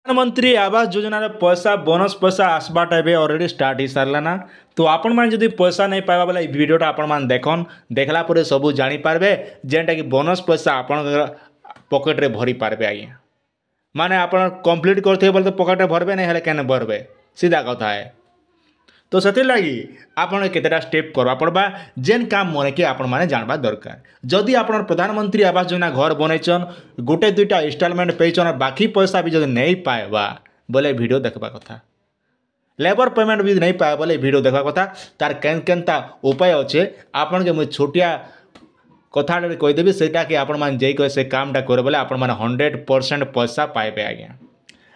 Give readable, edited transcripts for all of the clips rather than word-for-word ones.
प्रधानमंत्री आवास योजना रे पैसा बोनस पैसा आसबाटा एबे ऑलरेडी स्टार्ट हो सारला ना। तो आपण मैंने जदि पैसा नहीं पाइबा बोले वीडियोटा आपण मैंने देखन देखला पर सब जानीपारे जेनटा कि बोनस पैसा आपण पकेट रे भरी पारबे आज्ञा माने आपण कंप्लीट करथे बोले तो पकेट रे भरबे नहीं हेले केने भरबे सीधा कथा है। तो से लगी आपड़ केतेटा स्टेप करवा पड़वा जेन काम मन के आपण मैंने जानवा दरकार। जदि आप प्रधानमंत्री आवास योजना घर बनईचन गोटे दुईटा इनस्टॉलमेंट पेचन बाकी पैसा भी जब नहीं पाएबा बोले वीडियो देखा कथा लेबर पेमेंट भी नहीं पाए बोले वीडियो देखा कथा तार केनता उपाय अच्छे आपन के मुझे छोटिया कथा कहीदेवी सेटा कि आपण मैंने जाइए से कामटा करे बोले आपण मैंने 100% पैसा पाइबे आज्ञा।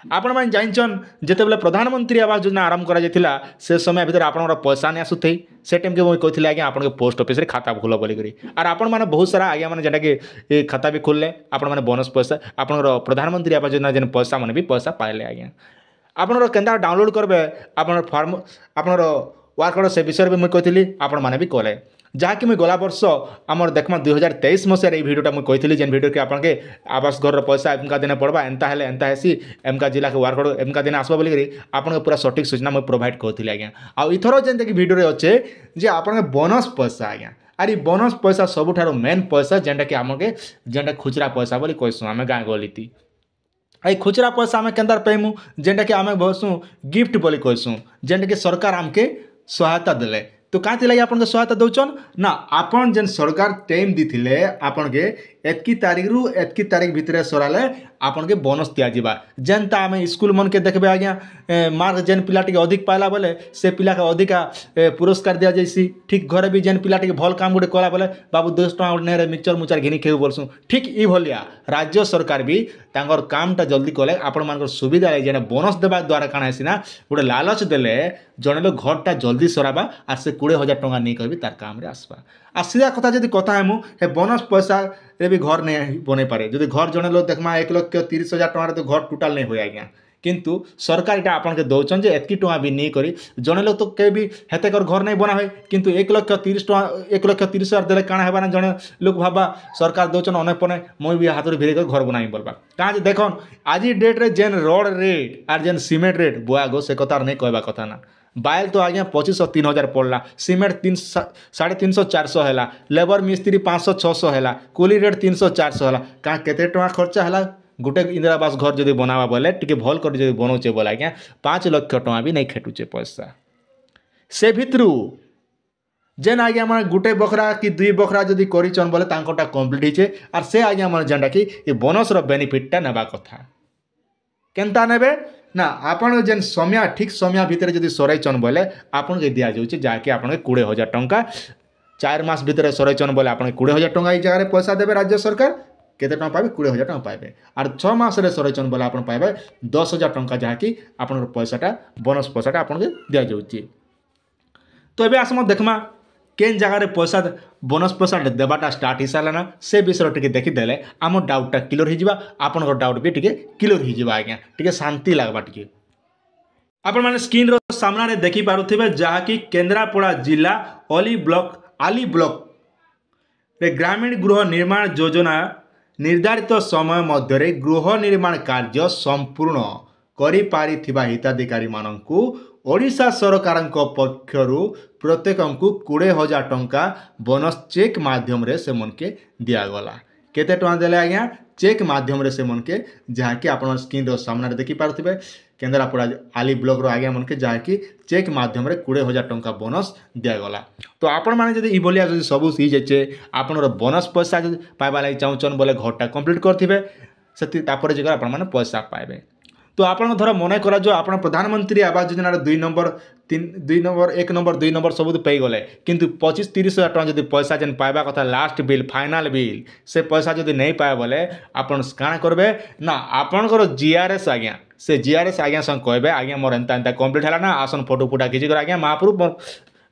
आपण मैंने जानछन जेते बेले प्रधानमंत्री आवास योजना आरंभ करा जायतिला से समय भीतर आपनर पैसा नहीं आसुथई से टाइम के मुझे कहते आज्ञा आपन के पोस्ट ऑफिस रे खाता खोल बोलिक और आपण मैंने बहुत सारा आज्ञा मैंने जेटा कि खाता भी खोलले आपण मैंने बोनस पैसा आपनर प्रधानमंत्री आवास योजना जेन पैसा मैंने भी पैसा पाइले आज्ञा। आपनर केनता डाउनलोड करबे आपनर फॉर्म आपनर वर्क से विषय में मुझे कहती आपण मैंने भी कले जहाँकि मुझे गला वर्ष आमर देखमा 2023 मसीह ये वीडियोटा मुझे कही जेन वीडियो के आपके आवास घर पैसा एमका दिन पड़वा एंता हेले एंता हेसी एमका जिला के वर्क एमका दिन आसबा बोलिक आपन पूरा सटीक सूचना मुझे प्रोवाइड करी आज्ञा। आउ इथर जेनता कि वीडियो अच्छे जे आपन बोनस पैसा आज्ञा आर बोनस पैसा सबुठार मेन पैसा जेनटा कि आमके जेनटा खुचरा पैसा बोली कहसूँ आम गाँ गलिती आई खुचरा पैसा आम केन्दार पेमु जेनटा कि आम बसू गिफ्ट बोली कहसूँ जेनटा कि सरकार आमके सहायता देले। तो कहाँ लगे आपन के सहायता दौन ना आपन जेन सरकार टाइम दी आपन के एतकी तारीख रु एतकी तारीख भितर सराले आपन के बोनस दिया जेनता आम स्कूल मन के देखबे आज्ञा मार्क जेन पिला टिके अधिक पाला बोले से पिला के अधिका पुरस्कार दिया जाइसी। ठीक घरे भी जेन पिला टिके भल काम गोटे कला बोले बाबू 10 टଙ୍କା गोटे मिक्सचर मुचार घिनी खेबू बोलसूँ। ठीक ई भलिया राज्य सरकार भी तांकर कामटा जल्दी कले आपण मानकर सुविधा है जेने बोनस देवा द्वारा काଣା हेसी ना गोटे लालच देले जड़े लोग घरटा जल्दी सराबा आर से 20,000 टଙ୍କା नहीं कर भी तार काम रे आसबा। आ सीधा कथा जदि कथा हेमु हे बोनस पैसा रे भी घर नहीं बने पारे जदि घर जड़े लोग देखमा 1,30,000 टଙ୍କା तो घर टोटाल नहीं हो आज्ञा किंतु सरकार इटा आपन के दौन जे एतकी टଙ୍କା भी नहीं करी जड़े लोग तो के भी हेते कर घर नहीं बना हुए किंतु 1,30,000 देले काଣା हेबा ना जड़े लोग भाबा सरकार दौन अनेक पने मुई भी हाथ भिरे कर घर बनाई बोलबा कहाँ देखन आज डेट रे जेन रोड रेट आर जेन सीमेंट रेट बुआ गो से कतार नहीं कहबा कथा ना बाइल तो आज्ञा 2500 3,000 पड़ला सीमेंट 350 400 है लेबर मिस्त्री 500 600 है कूली रेट 300 400 है कहाँ केते टଙ୍କା खर्चा है गोटे इंदिरा आवास घर जब बनावा बोले टी भल कर जब बनाऊे बोले आज्ञा 5 लाख टଙ୍କା भी नहीं खेटुचे पैसा से भितरू जेन आज्ञा मैंने गोटे बखरा कि 2 बखरा जदि करछन बोले तांकोटा कंप्लीट होचे आर से आज्ञा मैंने जेनटा कि ये बोनस रो बेनिफिटटा नेबा कथा केनता नेबे ना आपन जेन समय ठीक समय भितर जदि सरईचन बोले आपन के दिया जाउचे जाके आपन के 20,000 टଙ୍କା 4 मास भितर सरईचन बोले आपन के 20,000 टଙ୍କା ई जगह पैसा देबे राज्य सरकार केते टଙ୍କା पाबे 20,000 टଙ୍କା पाइबे आर 6 मास रे सरईचन बोले आपन पाइबे 10,000 टଙ୍କା जहाँकि आपन पैसाटा बोनस पैसाटा आपन के दिया जाउचे। तो एबे आसम देखमा केन जगह पैसा बोनस पैसा देवाटा स्टार्ट हो सारा ना से विषय टी देखीदे आम डाउटा क्लियर हो आपन डाउट भी टी क्लियर हो आज्ञा टी शांति लगवा टी आपण मैंने स्क्रीन रो सामना रे देखी पारुथिबे जहाँकि केन्द्रापड़ा जिला आली ब्लॉक रे ग्रामीण गृह निर्माण योजना निर्धारित समय मध्य गृह निर्माण कार्य संपूर्ण करि पारिथिबा हिताधिकारी माननकु ओडिशा सरकार पक्षरु प्रत्येक को 20,000 टଙ୍କା बोनस चेक माध्यम रे से मन के दियागला केते टଙ୍କା देले आज्ञा चेक माध्यम रे से मन के जहाँकि आपण स्क्रीन रो सामना रे देखी पारुथिबे केन्द्रापड़ा आली ब्लॉक रो आज्ञा मन के जहाँकि चेक माध्यम रे 20,000 टଙ୍କା बोनस दियागला। तो आपण माने जदि ई भलिया जदि सब सी जाइए आपनर बोनस पैसा जदि पाइबा लागि चाहूचन बोले घरटा कंप्लीट करथिबे सेति तापर जगह आपण माने पैसा पाइबे। तो आप धर मन कर जो आप प्रधानमंत्री Awas Yojana 2 number 1 number 2 number सब पे गले किंतु 25-30,000 टଙ୍କା जब पैसा जेन पाइबा कथा लास्ट बिल फाइनाल बिल से पैसा जब नहीं पाए बोले आपन काण करबे ना आपनकर जीआरएस आज्ञा से जीआरएस आज्ञा संग कहबे आज्ञा मोर एंता एंता कंप्लीट है ना आसन फोटो फुटा खींच कर आज्ञा महाप्रभु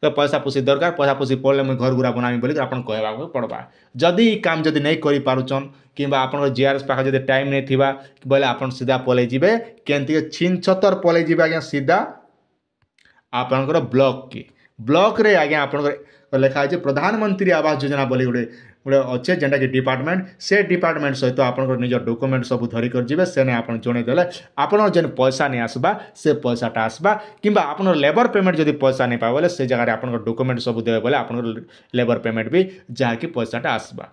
तो पैसा पुसी दरकार पैसा पुसी पड़े मुझे घर गुरा बनामी बोलिक आपन कहवा पड़वा जदि काम जदि नहीं करि पारुचन किंबा आपन जीआरएस पाखे जदि टाइम नहीं थिबा बोले आपन सीधा पलै जिबे केनती छिन छतर पलै जिबे आज्ञा सीधा आपनकर ब्लॉक रे आज्ञा आपनकर लेखा है प्रधानमंत्री आवास योजना बोली गोटे गोटे अच्छे जेनटा कि डिपार्टमेंट से डिपार्टमेंट सहित आपन निज डॉक्यूमेंट सब धरिक जीवे सेने आप जनईदेले आपन जेन पैसा नहीं आसबा से पैसाटा आसबा किंबा आपन लेबर पेमेंट जदि पैसा नहीं पाए से जगह आपन डॉक्यूमेंट सब देवे बोले आपन लेबर पेमेंट भी जहाँकि पैसाटा आसबा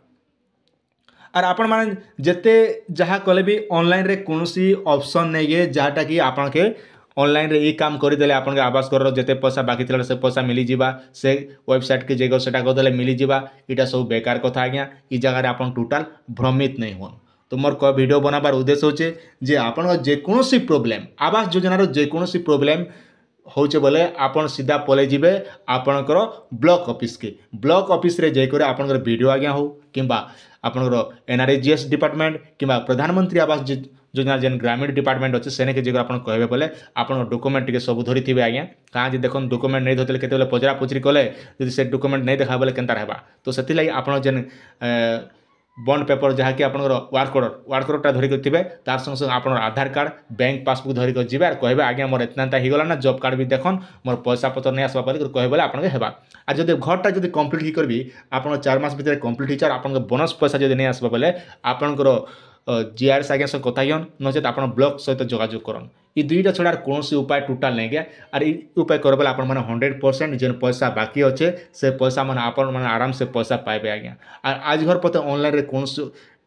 आर आपण माने जेते जहाँ कले भी ऑनलाइन रे कोनोसी ऑप्शन नहीं है जहाँटा कि आपन के ऑनलाइन रे ई काम करदेले आपन के आवास घर जेते पैसा बाकी थिला से पैसा मिली जिबा से वेबसाइट के जगह सेटा करदेले मिली जिबा इटा सब बेकार कथा आज्ञा ई जगह रे आपन टोटल भ्रमित नहीं होन तो मोर को वीडियो बनाबार उद्देश्य होचे जे आपन जेकोसी प्रॉब्लम आवास योजना रो जेकोसी प्रॉब्लम होचे बोले आपन सीधा पले जिबे आपनकर ब्लॉक ऑफिस रे जाई करे आपनकर वीडियो आज्ञा हो किंबा आपनकर एनआरजीएस डिपार्टमेंट किंबा प्रधानमंत्री आवास योजना जेन ग्रामीण डिपार्टमेंट अच्छे सेने के जगह आपन कहबे बोले आपन डॉक्यूमेंट टिके सब धरी थिबे आज्ञा कहाँ जे देखन डॉक्यूमेंट नहीं धरते केते बोले पचरा पुचरी कले यदि से डॉक्यूमेंट नहीं देखा बोले केनता रहबा तो सेति लागि आपन जेन बॉन्ड पेपर जहाँ कि आपनकर वार्ड कोडटा धरिक थे तार संग संग आप आधार कार्ड बैंक पासबुक धरिक जी और कहे आज्ञा मोर इतना होगला ना जॉब कार्ड भी देखन मोर पैसा पतर नहीं आसवा बोल कहे बोले आपन हेबा आ जब घरटा जब कम्प्लीट ही करबी आप 4 मास भितर कम्प्लीट ही आप बोनस पैसा जब नहीं आसवा बोले आपनकर जीआरएस आज्ञा सहित कथा हन नचेत आप ब्लॉक सहित जोगाजोग करन ई दुईटा छड़ा कौन उपाय टोटाल नहीं गया और ये उपाय कर बोले आप 100% जेन पैसा बाकी अच्छे से पैसा मैंने आपण मैंने आराम से पैसा पाइबे आज्ञा और आज घर पते ऑनलाइन रे कौन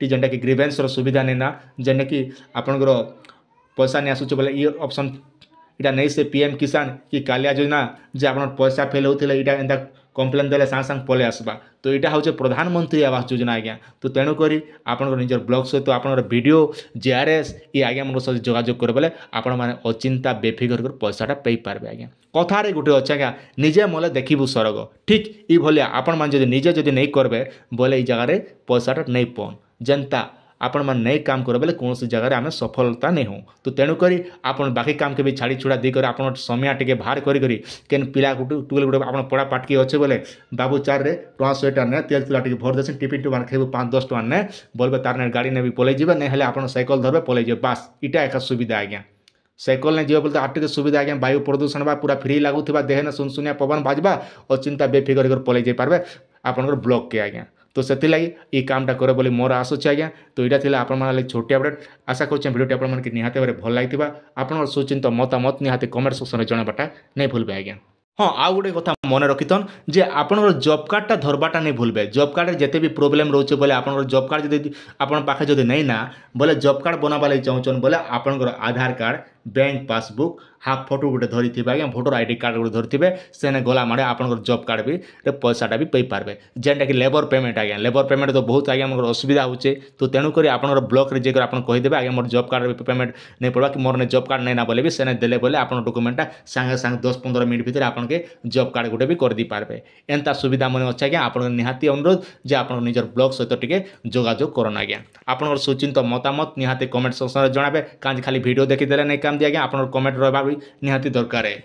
जेनटा कि ग्रीवेंस सुविधा नहीं ना जेन कि आपनकर पैसा नहीं आसुचे बोले ये ऑप्शन इटा नहीं से पीएम किसान कि कालिया योजना जे आप पैसा फेल होता इटा एंता कम्प्लेन देले सांगे सांगे पले आसबा तो यहाँ हूँ प्रधानमंत्री आवास योजना आज्ञा तो तेणुक आप निजर ब्लॉक सहित आप वीडियो जीआरएस ये आज्ञा मन सहित जोगाजोग कर बोले आपण मैंने अचिंता बेफिकर पैसाटा पाई पारे आज्ञा कथारे गोटे अच्छे आज्ञा निजे मले देखू सरग ठीक ये भाया आपण मैंने निजे जब नहीं करेंगे बोले ये जगार पैसाटा नहीं पान जेनता आपण मैंने नहीं काम कर बोले कौन जगह आम सफलता नहीं हो तो तेणुक आप बाकी काम के भी छाड़ी छुड़ा देकर आप समय टे बाहर करी केन पिला टुगल गोटे आप पढ़ा पाठ किए अच्छे बोले बाबू 4 रे टଙ୍କା 100 ने तेल तुला टे भर देसन टिफिन टुफान खेबू 5-10 टଙ୍କା ने बोलबे तार गाड़ी ने भी पलि जीवे नहीं हेले आप साइकेल धरबे पलि जीवे बास इटा एक सुविधा आज्ञा साइकेल ने जीवे बोलते आटे सुविधा आज्ञा वायु प्रदूषण बा पूरा फ्री लगुवा देहने सुनसुनिया पवन बाजबा और चिंता बेफिकर पलि जाई पारबे आपनकर ब्लॉक के आज्ञा तो से लगी ये कामटा करे बोली मोर आस अच्छे आज्ञा तो यहाँ आप छोटी अपडेट आशा कर भिडियो आप निहाती भाव भल लगी आप सुचिंत मतामत निहाती कमेंट सेक्शन में जनाबाटा नहीं भूलबे आज्ञा हाँ आउ गोटे कथा मन रखिथन जे आपनर जॉब कार्डटा धरबाटा नहीं भूलबे जॉब कार्ड जिते भी प्रोब्लेम रोचे बोले आपनर जॉब कार्ड जदि आपन पाखे जदि नहीं ना बोले जॉब कार्ड बनाबा लगी चाहून बोले आपनकर Aadhaar card bank passbook half photo गोटे धरी थे आज्ञा भोटर आईडी कार्ड गोटे धरी थे सेने गला माड़े आपनकर जॉब कार्ड भी पैसाटा भी पाई पारबे जेनटा कि लेबर पेमेंट आज्ञा लेबर पेमेंट तो बहुत आज्ञा मोर असुविधा होचे तो तेणुक आपनकर ब्लॉक रे जेकर आपन कहीदेबे आज्ञा मोर जॉब कार्ड पेमेंट नहीं पड़वा कि मोर जॉब कार्ड नहीं ना बोले भी सेने देले बोले आपन डॉक्यूमेंटा सांगे सांगे 10-15 मिनट भितर आपन के जॉब कार्ड गोटे भी कर दी पारबे एंता सुविधा मन अच्छे आज्ञा आपन निहाती अनुरोध जे आपन निजर ब्लॉक सहित टिके जोगाजोग करन आज्ञा आपन सुचिंत मतामत निहाती कमेंट सेक्शन में जणाबे कांज खाली वीडियो देखी देले नहीं काम दिया आज्ञा आपन कमेंट रहबा भी निहाती दरकार है।